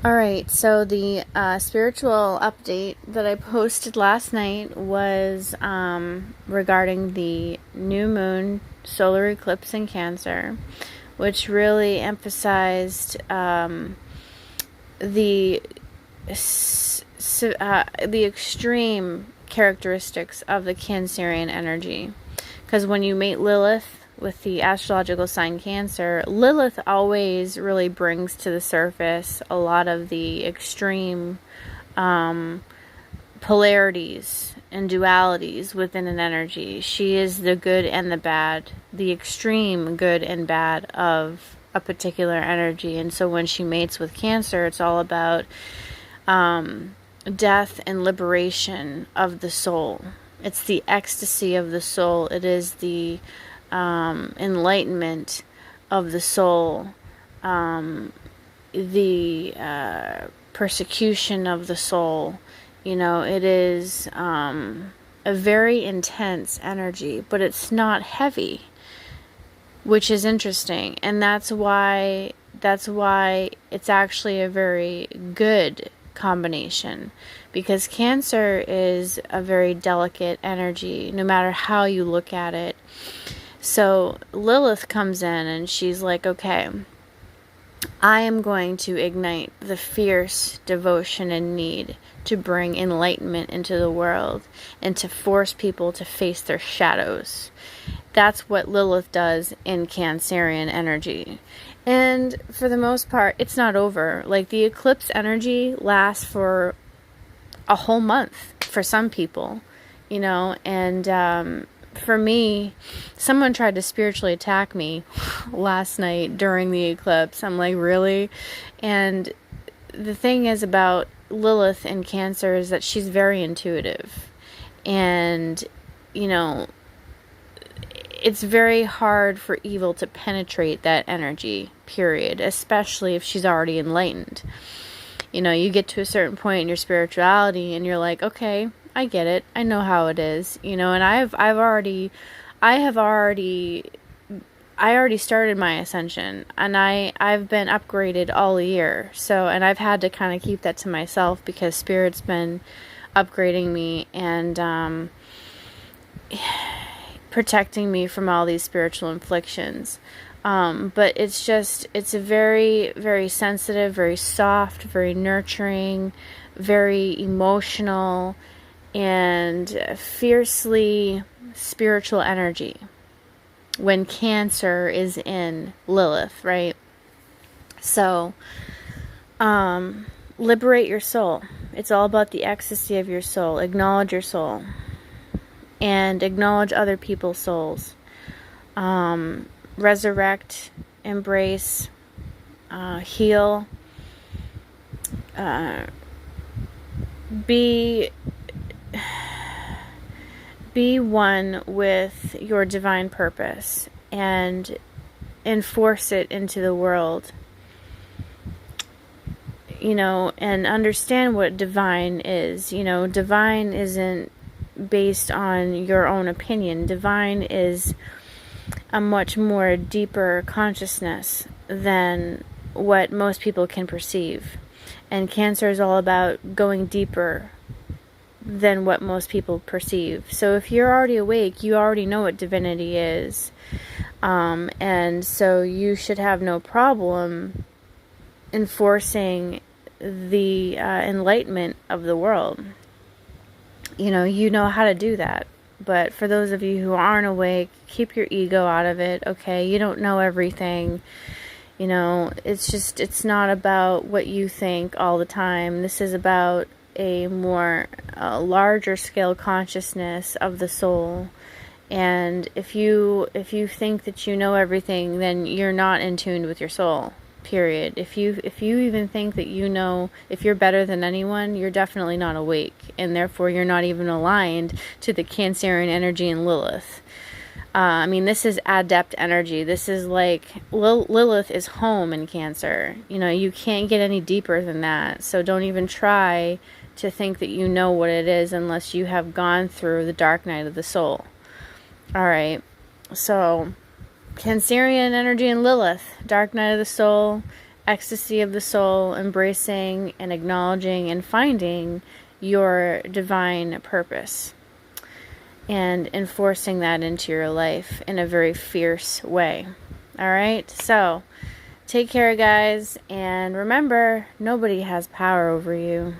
Alright, so the spiritual update that I posted last night was regarding the new moon solar eclipse in Cancer, which really emphasized the extreme characteristics of the Cancerian energy. Because when you mate Lilith with the astrological sign Cancer, Lilith always really brings to the surface a lot of the extreme polarities and dualities within an energy. She is the good and the bad, the extreme good and bad of a particular energy. And so when she mates with Cancer, it's all about death and liberation of the soul. It's the ecstasy of the soul. It is the enlightenment of the soul, the persecution of the soul. You know, it is a very intense energy, but it's not heavy, which is interesting. And that's why it's actually a very good combination, because Cancer is a very delicate energy, no matter how you look at it. So Lilith comes in and she's like, okay, I am going to ignite the fierce devotion and need to bring enlightenment into the world and to force people to face their shadows. That's what Lilith does in Cancerian energy. And for the most part, it's not over. Like, the eclipse energy lasts for a whole month for some people, you know, and for me, someone tried to spiritually attack me last night during the eclipse. I'm like, really? And the thing is about Lilith in Cancer is that she's very intuitive. And, you know, it's very hard for evil to penetrate that energy, period, especially if she's already enlightened. You know, you get to a certain point in your spirituality and you're like, okay, I get it. I know how it is, you know, and I already started my ascension, and I've been upgraded all year. So, and I've had to kind of keep that to myself because Spirit's been upgrading me and protecting me from all these spiritual inflictions. But it's a very, very sensitive, very soft, very nurturing, very emotional, and fiercely spiritual energy when Cancer is in Lilith, right? So, liberate your soul. It's all about the ecstasy of your soul. Acknowledge your soul. And acknowledge other people's souls. Resurrect, embrace, heal, be one with your divine purpose and enforce it into the world, you know, and understand what divine is. You know, divine isn't based on your own opinion. Divine is a much more deeper consciousness than what most people can perceive. And Cancer is all about going deeper than what most people perceive. So if you're already awake, you already know what divinity is. And so you should have no problem enforcing the enlightenment of the world. You know how to do that. But for those of you who aren't awake, keep your ego out of it, okay? You don't know everything. You know, it's not about what you think all the time. This is about a more larger scale consciousness of the soul. And if you think that you know everything, then you're not in tune with your soul. Period. If you even think that you know, if you're better than anyone, you're definitely not awake, and therefore you're not even aligned to the Cancerian energy in Lilith. I mean, this is adept energy. This is like Lilith is home in Cancer. You know, you can't get any deeper than that. So don't even try to think that you know what it is unless you have gone through the dark night of the soul. All right. So Cancerian energy and Lilith, dark night of the soul, ecstasy of the soul, embracing and acknowledging and finding your divine purpose and enforcing that into your life in a very fierce way. All right, so take care, guys, and remember, nobody has power over you.